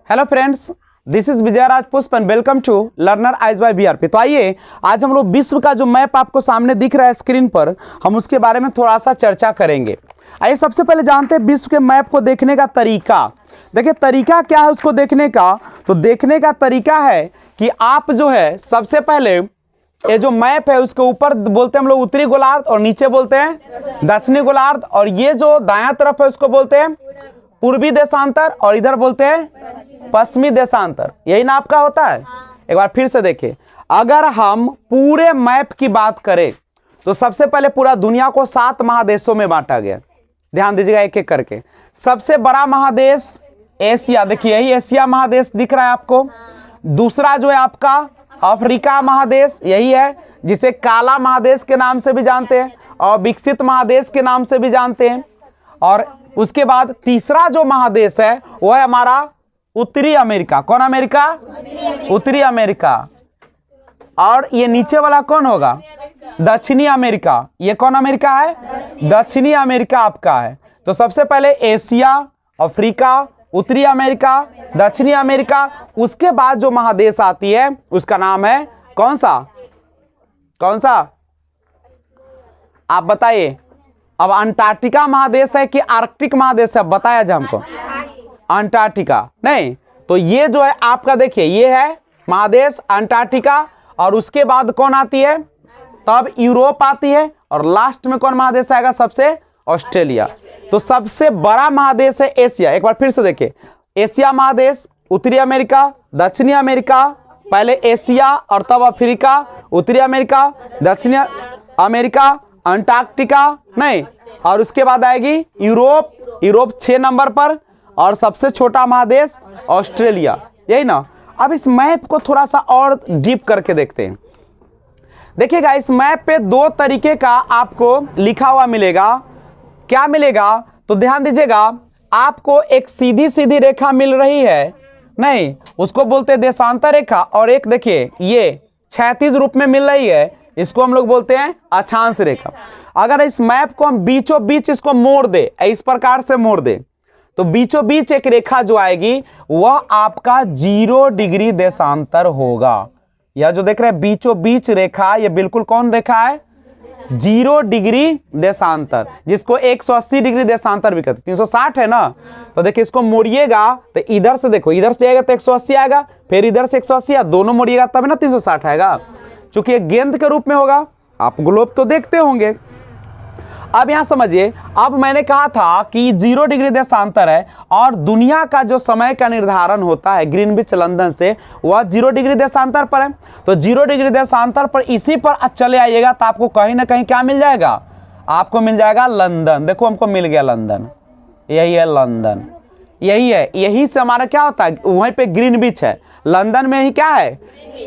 Hello friends, this is Vijay Raj Pushp and welcome to learner eyes by BRP. तो आइए आज हम लोग विश्व का जो मैप आपको सामने दिख रहा है स्क्रीन पर, हम उसके बारे में थोड़ा सा चर्चा करेंगे। आइए सबसे पहले जानते हैं विश्व के मैप को देखने का तरीका। देखिए तरीका क्या है उसको देखने का, तो देखने का तरीका है कि आप जो है सबसे पहले ये जो मैप है उसके ऊपर बोलते हैं हम लोग उत्तरी गोलार्ध और नीचे बोलते हैं दक्षिणी गोलार्ध, और ये जो दायां तरफ है उसको बोलते हैं पूर्वी देशांतर और इधर बोलते हैं पश्चिमी देशांतर। यही ना आपका होता है। एक बार फिर से देखिए, अगर हम पूरे मैप की बात करें तो सबसे पहले पूरा दुनिया को 7 महादेशों में बांटा गया। ध्यान दीजिएगा एक एक करके। सबसे बड़ा महादेश एशिया, देखिए यही एशिया महादेश दिख रहा है आपको। दूसरा जो है आपका अफ्रीका महादेश, यही है जिसे काला महादेश के नाम से भी जानते हैं और विकसित महादेश के नाम से भी जानते हैं। और उसके बाद तीसरा जो महादेश है वो है हमारा उत्तरी अमेरिका। कौन अमेरिका? उत्तरी अमेरिका। और ये नीचे वाला कौन होगा? दक्षिणी अमेरिका। ये कौन अमेरिका है? दक्षिणी अमेरिका आपका है। तो सबसे पहले एशिया, अफ्रीका, उत्तरी अमेरिका, दक्षिणी अमेरिका। उसके बाद जो महादेश आती है उसका नाम है कौन सा? कौन सा आप बताइए। अब अंटार्कटिका महादेश है कि आर्कटिक महादेश है? बताया जा हमको। अंटार्कटिका नहीं, तो ये जो है आपका देखिए ये है महादेश अंटार्कटिका। और उसके बाद कौन आती है? तब यूरोप आती है। और लास्ट में कौन महादेश आएगा सबसे? ऑस्ट्रेलिया। तो सबसे बड़ा महादेश है एशिया। एक बार फिर से देखिए, एशिया महादेश, उत्तरी अमेरिका, दक्षिणी अमेरिका, पहले एशिया और तब अफ्रीका, उत्तरी अमेरिका, दक्षिणी अमेरिका, अंटार्कटिका नहीं, और उसके बाद आएगी यूरोप। यूरोप 6 नंबर पर, और सबसे छोटा महादेश ऑस्ट्रेलिया। यही ना। अब इस मैप को थोड़ा सा और डीप करके देखते हैं। देखिएगा इस मैप पे 2 तरीके का आपको लिखा हुआ मिलेगा। क्या मिलेगा? तो ध्यान दीजिएगा, आपको एक सीधी सीधी रेखा मिल रही है, नहीं उसको बोलते हैं देशांतर रेखा। और एक देखिए ये क्षैतिज रूप में मिल रही है, इसको हम लोग बोलते हैं अक्षांश रेखा। अगर इस मैप को हम बीचों बीच इसको मोड़ दे, इस प्रकार से मोड़ दे, तो बीचों बीच एक रेखा जो आएगी वह आपका 0 डिग्री देशांतर होगा। यह जो देख रहे हैं बीचों बीच रेखा, यह बिल्कुल कौन रेखा है? 0 डिग्री देशांतर, जिसको 180 डिग्री देशांतर भी कहते हैं। 360 है ना, तो देखिए इसको मोड़िएगा तो इधर से देखो, इधर से आएगा तो 180 आएगा, फिर इधर से 180, दोनों मोड़िएगा तब ना 360 आएगा। चूंकि ये गेंद के रूप में होगा। आप ग्लोब तो देखते होंगे। अब यहां समझिए, अब मैंने कहा था कि 0 डिग्री देशांतर है और दुनिया का जो समय का निर्धारण होता है ग्रीनविच लंदन से, वह 0 डिग्री देशांतर पर है। तो 0 डिग्री देशांतर पर इसी पर चले आइएगा तो आपको कहीं ना कहीं क्या मिल जाएगा? आपको मिल जाएगा लंदन। देखो हमको मिल गया लंदन, यही है लंदन, यही है। यही से हमारा क्या होता है, वहीं पे ग्रीनविच है, लंदन में ही क्या है,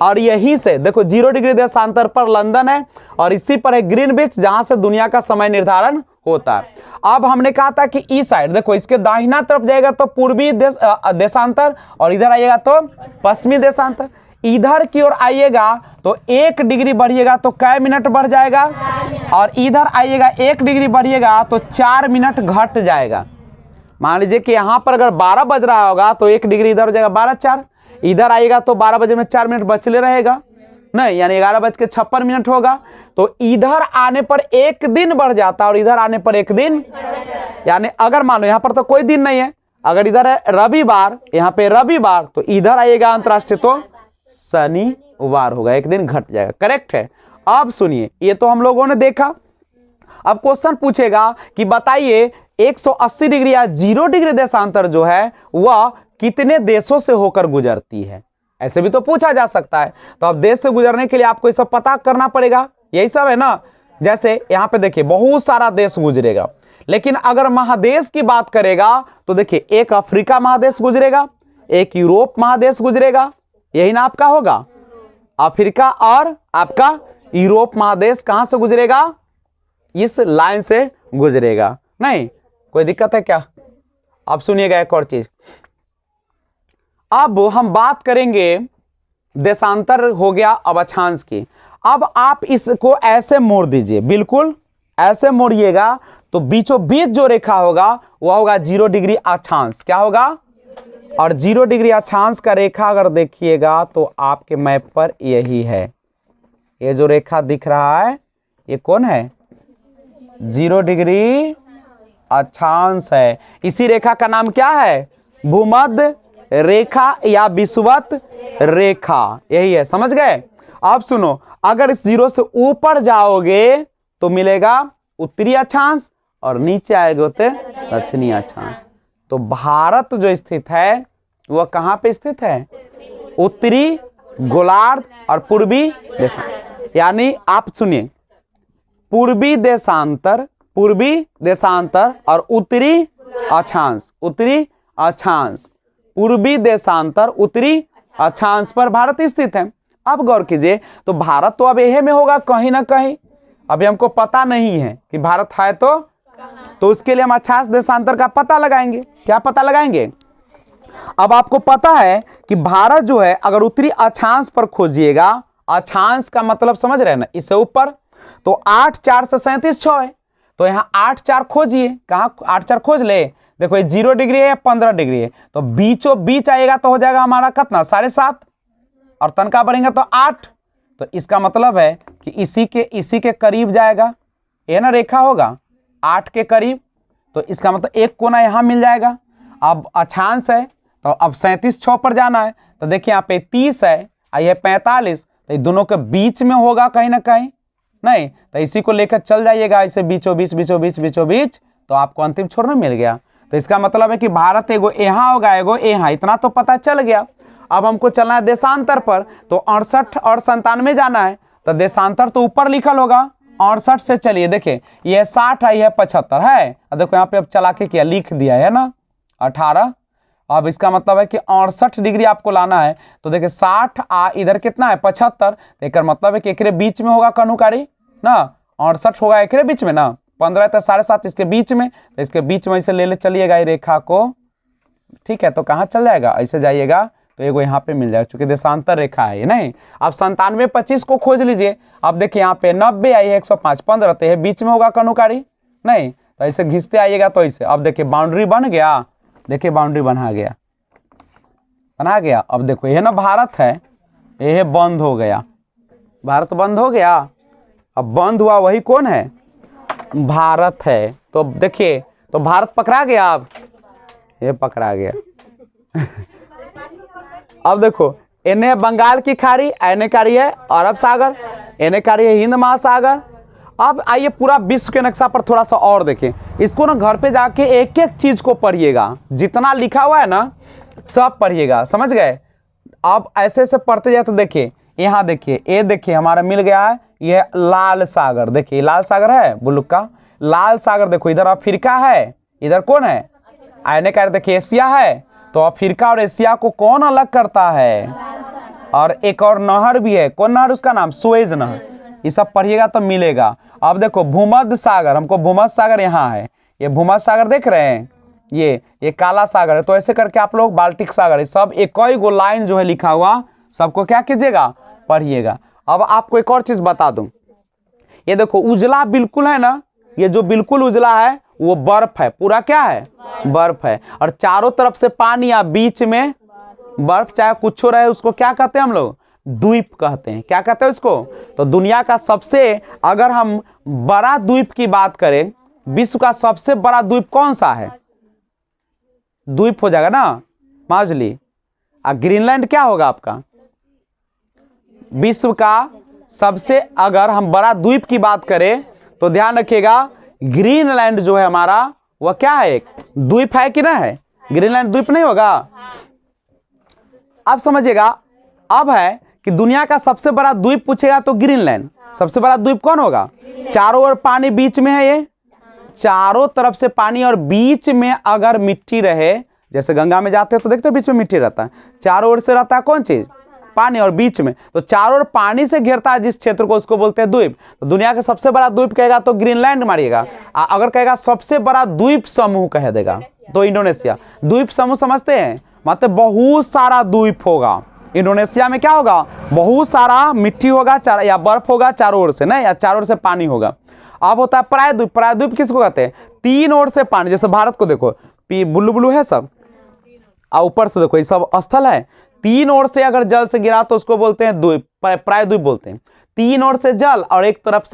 और यही से देखो 0 डिग्री देशांतर पर लंदन है और इसी पर है ग्रीनविच, जहां से दुनिया का समय निर्धारण होता है। अब हमने कहा था कि इस साइड देखो, इसके दाहिना तरफ जाएगा तो पूर्वी देशांतर, और इधर आइएगा तो पश्चिमी देशांतर। इधर की ओर आइएगा तो 1 डिग्री बढ़िएगा तो कै मिनट बढ़ जाएगा, और इधर आइएगा 1 डिग्री बढ़िएगा तो 4 मिनट घट जाएगा। मान लीजिए कि यहां पर अगर 12 बज रहा होगा तो 1 डिग्री इधर हो जाएगा 12×4, इधर आएगा तो 12 बजे में 4 मिनट बचले रहेगा, नहीं यानी 11:56 होगा। तो इधर आने पर 1 दिन बढ़ जाता और इधर आने पर 1 दिन, यानी अगर मान लो यहां पर तो कोई दिन नहीं है, अगर इधर है रविवार, यहां पे रविवार, तो इधर आइएगा अंतरराष्ट्रीय तो शनिवार होगा, 1 दिन घट जाएगा। करेक्ट है। अब सुनिए, ये तो हम लोगों ने देखा। अब क्वेश्चन पूछेगा कि बताइए 180 डिग्री या 0 डिग्री देशांतर जो है वह कितने देशों से होकर गुजरती है? ऐसे भी तो पूछा जा सकता है। तो अब देश से गुजरने के लिए आपको ये सब पता करना पड़ेगा। यही सब है ना। जैसे यहां पे देखिए बहुत सारा देश गुजरेगा, लेकिन अगर महादेश की बात करेगा तो देखिए एक अफ्रीका महादेश गुजरेगा, एक यूरोप महादेश गुजरेगा, यही ना आपका होगा। अफ्रीका और आपका यूरोप महादेश कहां से गुजरेगा? इस लाइन से गुजरेगा। नहीं कोई दिक्कत है क्या? अब सुनिएगा एक और चीज। अब हम बात करेंगे देशांतर हो गया अब अक्षांश की। अब आप इसको ऐसे मोड़ दीजिए, बिल्कुल ऐसे मोड़िएगा तो बीचों बीच जो रेखा होगा वह होगा 0 डिग्री अक्षांश। क्या होगा? और 0 डिग्री अक्षांश का रेखा अगर देखिएगा तो आपके मैप पर यही है। ये जो रेखा दिख रहा है ये कौन है? 0 डिग्री अक्षांश है। इसी रेखा का नाम क्या है? भूमध्य रेखा या विषुवत रेखा, यही है। समझ गए? अब सुनो, अगर इस 0 से ऊपर जाओगे तो मिलेगा उत्तरी अक्षांश और नीचे आएगा तो दक्षिणी अक्षांश। तो भारत जो स्थित है वह कहाँ पे स्थित है? उत्तरी गोलार्ध और पूर्वी देशांतर। यानी आप सुनिए, पूर्वी देशांतर और उत्तरी अक्षांश, पूर्वी देशांतर उत्तरी अक्षांश पर भारत स्थित है। अब गौर कीजिए, तो भारत तो अब यह में होगा कहीं ना कहीं। अभी हमको पता नहीं है कि भारत है तो उसके लिए हम अक्षांश देशांतर का पता लगाएंगे। क्या पता लगाएंगे? अब आपको पता है कि भारत जो है अगर उत्तरी अक्षांश पर खोजिएगा, अक्षांश का मतलब समझ रहे हैं ना, इससे ऊपर, तो 8 4 से 37 6 है। तो यहाँ 8 4 खोजिए, कहाँ 8 4 खोज ले। देखो ये 0 डिग्री है या 15 डिग्री है, तो बीचों बीच आएगा तो हो जाएगा हमारा कितना? 7.5, और तनका बढ़ेगा तो 8। तो इसका मतलब है कि इसी के करीब जाएगा, ये ना रेखा होगा 8 के करीब। तो इसका मतलब एक कोना यहाँ मिल जाएगा। अब अक्षांश है तो अब 37 6 पर जाना है, तो देखिए यहाँ पे 30 है और यह 45, तो ये दोनों के बीच में होगा कहीं ना कहीं। नहीं तो इसी को लेकर चल जाइएगा ऐसे बीचों बीच, तो आपको अंतिम छोर ना मिल गया। तो इसका मतलब है कि भारत एगो यहाँ होगा, एगो यहाँ, इतना तो पता चल गया। अब हमको चलना है देशांतर पर, तो 68 और 97 जाना है। तो देशांतर तो ऊपर लिखल होगा, 68 से चलिए, देखिए ये 60 है, यह 75 है। देखो यहाँ पे अब चला के क्या लिख दिया है ना, 18। अब इसका मतलब है कि 68 डिग्री आपको लाना है। तो देखिए 60 इधर कितना है? 75। एक मतलब है कि एक बीच में होगा कनुकारी ना, 68 होगा एक बीच में ना, 15 तो 7.5 इसके बीच में, तो इसके बीच में ऐसे ले चलिएगा ये रेखा को। ठीक है, तो कहाँ चल जाएगा? ऐसे जाइएगा तो एगो यहाँ पे मिल जाएगा, चूंकि देशांतर रेखा है ये। नहीं, अब 97 25 को खोज लीजिए। अब देखिए यहाँ पे 90 आई है, 105 15, तो ये बीच में होगा कनुकारी। नहीं तो ऐसे घिसते आइएगा तो ऐसे। अब देखिए बाउंड्री बन गया, देखिए बाउंड्री बना गया। अब देखो ये ना भारत है, यह बंद हो गया, भारत बंद हो गया। अब बंद हुआ वही कौन है? भारत है। तो देखिए, तो भारत पकड़ा गया, अब ये पकड़ा गया। अब देखो इन्हें बंगाल की खाड़ी, एने कारी है अरब सागर, एने कारी है हिंद महासागर। अब आइए पूरा विश्व के नक्शा पर थोड़ा सा और देखें। इसको ना घर पे जाके एक एक चीज को पढ़िएगा, जितना लिखा हुआ है ना सब पढ़िएगा, समझ गए? अब ऐसे ऐसे पढ़ते जाए तो देखिए यहाँ देखिए, ये देखिए हमारा मिल गया है ये लाल सागर। देखिए लाल सागर है बुल्लुक का, लाल सागर। देखो इधर अफ्रीका है, इधर कौन है? आने का देखिए एशिया है। तो अफ्रीका और एशिया को कौन अलग करता है? और एक और नहर भी है, कौन नहर? उसका नाम सुएज नहर। ये सब पढ़िएगा तो मिलेगा। अब देखो भूमध्य सागर, हमको भूमध्य सागर यहाँ है, ये भूमध्य सागर देख रहे हैं, ये काला सागर है। तो ऐसे करके आप लोग बाल्टिक सागर है, सब एक ही गो लाइन जो है लिखा हुआ, सबको क्या कीजिएगा? पढ़िएगा। अब आपको एक और चीज बता दूं, ये देखो उजला बिल्कुल है ना, ये जो बिल्कुल उजला है वो बर्फ है, पूरा क्या है? बर्फ है। और चारों तरफ से पानी या बीच में बर्फ, चाहे कुछ रहे, उसको क्या कहते हैं हम लोग? द्वीप कहते हैं। क्या कहते हैं उसको? तो दुनिया का सबसे, अगर हम बड़ा द्वीप की बात करें, विश्व का सबसे बड़ा द्वीप कौन सा है? द्वीप हो जाएगा ना माजुली। ग्रीनलैंड क्या होगा आपका? विश्व का सबसे, अगर हम बड़ा द्वीप की बात करें तो ध्यान रखिएगा, ग्रीनलैंड जो है हमारा वह क्या है? एक द्वीप है कि ना है? ग्रीनलैंड द्वीप नहीं होगा? अब समझिएगा, अब है कि दुनिया का सबसे बड़ा द्वीप पूछेगा तो ग्रीनलैंड। सबसे बड़ा द्वीप कौन होगा? चारों ओर पानी, बीच में है ये, चारों तरफ से पानी और बीच में अगर मिट्टी रहे, जैसे गंगा में जाते हो तो देखते हो बीच में मिट्टी रहता है, चारों ओर से रहता है कौन चीज? पानी, और बीच में, तो चारों ओर पानी से घिरता है जिस क्षेत्र को, उसको बोलते हैं द्वीप। तो दुनिया का सबसे बड़ा द्वीप कहेगा तो ग्रीनलैंड मारिएगा। अगर कहेगा सबसे बड़ा द्वीप समूह कह देगा तो इंडोनेशिया। द्वीप समूह समझते हैं, मतलब बहुत सारा द्वीप होगा। इंडोनेशिया में क्या होगा? बहुत सारा मिट्टी होगा या बर्फ होगा चारों ओर से, ना, या चारों ओर से पानी होगा। अब होता है प्रायद्वीप। प्रायद्वीप किसको कहते हैं? तीन ओर से पानी, जैसे भारत को देखो, बुल्लू बुल्लू है सब, और ऊपर से देखो ये सब स्थल है, तीन ओर से अगर जल से गिरा तो उसको बोलते हैं द्वीप, प्रायद्वीप बोलते हैं। तीन ओर से जल और एक तरफ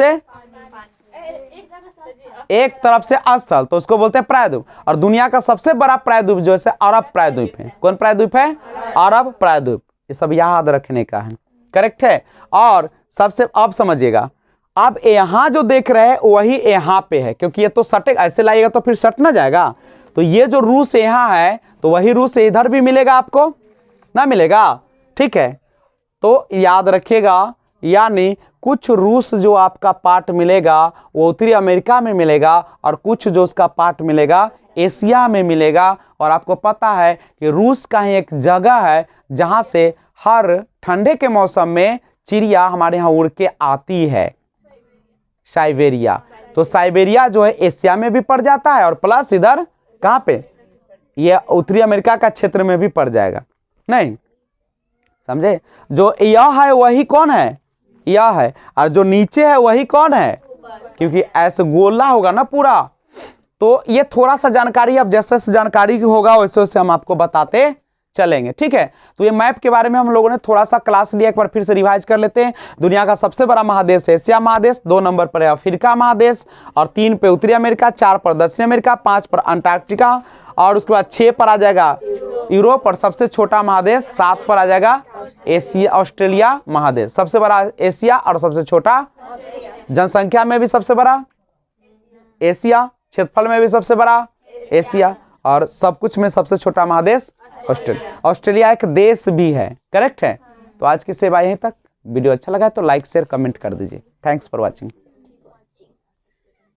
से स्थल तो उसको बोलते हैं प्रायद्वीप। और दुनिया का सबसे बड़ा प्रायद्वीप जो है अरब प्रायद्वीप है। कौन प्रायद्वीप है? अरब प्रायद्वीप। ये सब याद रखने का है, करेक्ट है। और सबसे अब समझिएगा, अब यहां जो देख रहे हैं वही यहां पे है, क्योंकि ये तो सटे ऐसे लाइएगा तो फिर सट ना जाएगा। तो ये जो रूस यहां है तो वही रूस इधर भी मिलेगा, आपको ना मिलेगा, ठीक है। तो याद रखिएगा, यानी कुछ रूस जो आपका पार्ट मिलेगा वो उत्तरी अमेरिका में मिलेगा और कुछ जो उसका पार्ट मिलेगा एशिया में मिलेगा। और आपको पता है कि रूस का ही एक जगह है जहां से हर ठंडे के मौसम में चिड़िया हमारे यहाँ उड़ के आती है, साइबेरिया। तो साइबेरिया जो है एशिया में भी पड़ जाता है और प्लस इधर कहाँ पे, ये उत्तरी अमेरिका का क्षेत्र में भी पड़ जाएगा। नहीं समझे? जो यह है वही कौन है? यह है। और जो नीचे है वही कौन है? क्योंकि ऐसे गोला होगा ना पूरा। तो ये थोड़ा सा जानकारी, अब जैसे जैसे जानकारी होगा वैसे वैसे हम आपको बताते चलेंगे, ठीक है। तो ये मैप के बारे में हम लोगों ने थोड़ा सा क्लास लिया, एक बार फिर से रिवाइज कर लेते हैं। दुनिया का सबसे बड़ा महादेश एशिया महादेश, 2 नंबर पर है अफ्रीका महादेश, और 3 पे उत्तरी अमेरिका, 4 पर दक्षिण अमेरिका, 5 पर अंटार्कटिका, और उसके बाद 6 पर आ जाएगा यूरोप, और सबसे छोटा महादेश 7 पर आ जाएगा एशिया, ऑस्ट्रेलिया महादेश। सबसे बड़ा एशिया और सबसे छोटा, जनसंख्या में भी सबसे बड़ा एशिया, क्षेत्रफल में भी सबसे बड़ा एशिया, और सब कुछ में सबसे छोटा महादेश ऑस्ट्रेलिया। ऑस्ट्रेलिया एक देश भी है, करेक्ट है। तो आज की सेवा यहीं तक। वीडियो अच्छा लगा है तो लाइक शेयर कमेंट कर दीजिए। Thanks for watching.